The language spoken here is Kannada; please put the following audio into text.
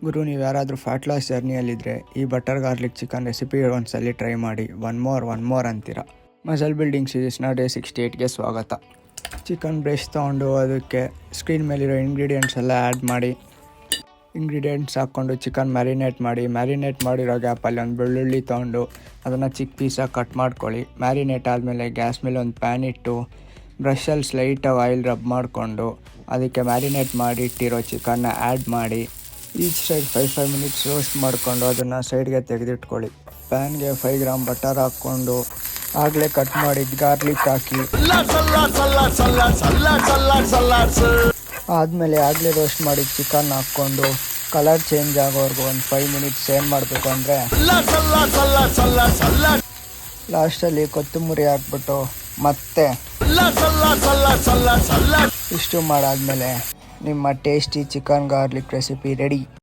ಗುರು, ನೀವು ಯಾರಾದರೂ ಫ್ಯಾಟ್ ಲಾಸ್ ಜರ್ನಿಯಲ್ಲಿದ್ದರೆ ಈ ಬಟರ್ ಗಾರ್ಲಿಕ್ ಚಿಕನ್ ರೆಸಿಪಿ ಒಂದ್ಸಲಿ ಟ್ರೈ ಮಾಡಿ. ಒನ್ ಮೋರ್ ಅಂತೀರ. ಮಸಲ್ ಬಿಲ್ಡಿಂಗ್ ಸೀರೀಸ್ನ ಡೇ 68ಗೆ ಸ್ವಾಗತ. ಚಿಕನ್ ಬ್ರೆಸ್ಟ್ ತೊಗೊಂಡು ಅದಕ್ಕೆ ಸ್ಕ್ರೀನ್ ಮೇಲಿರೋ ಇಂಗ್ರೀಡಿಯೆಂಟ್ಸ್ ಎಲ್ಲ ಆ್ಯಡ್ ಮಾಡಿ, ಇಂಗ್ರೀಡಿಯೆಂಟ್ಸ್ ಹಾಕ್ಕೊಂಡು ಚಿಕನ್ ಮ್ಯಾರಿನೇಟ್ ಮಾಡಿರೋ ಗ್ಯಾಪಲ್ಲಿ ಒಂದು ಬೆಳ್ಳುಳ್ಳಿ ತೊಗೊಂಡು ಅದನ್ನು ಚಿಕ್ಕ ಪೀಸಾಗಿ ಕಟ್ ಮಾಡ್ಕೊಳ್ಳಿ. ಮ್ಯಾರಿನೇಟ್ ಆದಮೇಲೆ ಗ್ಯಾಸ್ ಮೇಲೆ ಒಂದು ಪ್ಯಾನ್ ಇಟ್ಟು ಬ್ರಷಲ್ಲಿ ಸ್ಲೈಟಾಗಿ ಆಯಿಲ್ ರಬ್ ಮಾಡಿಕೊಂಡು ಅದಕ್ಕೆ ಮ್ಯಾರಿನೇಟ್ ಮಾಡಿ ಇಟ್ಟಿರೋ ಚಿಕನ್ನ ಆ್ಯಡ್ ಮಾಡಿ ಈಚ್ ಸೈಡ್ 5 ಮಿನಿಟ್ಸ್ ರೋಸ್ಟ್ ಮಾಡಿಕೊಂಡು ಅದನ್ನು ಸೈಡ್ಗೆ ತೆಗೆದಿಟ್ಕೊಳ್ಳಿ. ಪ್ಯಾನ್ಗೆ 5 ಗ್ರಾಮ್ ಬಟರ್ ಹಾಕ್ಕೊಂಡು ಆಗಲೇ ಕಟ್ ಮಾಡಿದ ಗಾರ್ಲಿಕ್ ಹಾಕಿ ಆದಮೇಲೆ ಆಗಲೇ ರೋಸ್ಟ್ ಮಾಡಿದ ಚಿಕನ್ ಹಾಕ್ಕೊಂಡು ಕಲರ್ ಚೇಂಜ್ ಆಗೋವರೆಗೂ ಒಂದು 5 ಮಿನಿಟ್ಸ್ ಏನು ಮಾಡಬೇಕು ಅಂದರೆ ಲಾಸ್ಟಲ್ಲಿ ಕೊತ್ತಂಬರಿ ಹಾಕ್ಬಿಟ್ಟು ಮತ್ತೆ ಇಷ್ಟು ಮಾಡಾದ್ಮೇಲೆ ನಿಮ್ಮ tasty chicken garlic recipe ready.